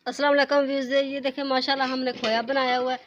अस्सलाम वालेकुम व्यूज़, ये देखें माशाल्लाह हमने खोया बनाया हुआ है।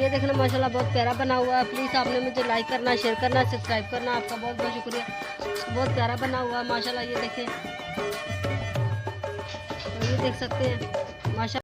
ये देखना माशाल्लाह बहुत प्यारा बना हुआ है। प्लीज़ आपने मुझे लाइक करना, शेयर करना, सब्सक्राइब करना, आपका बहुत बहुत शुक्रिया। बहुत प्यारा बना हुआ है माशाल्लाह। ये देखें, तो ये देख सकते हैं माशा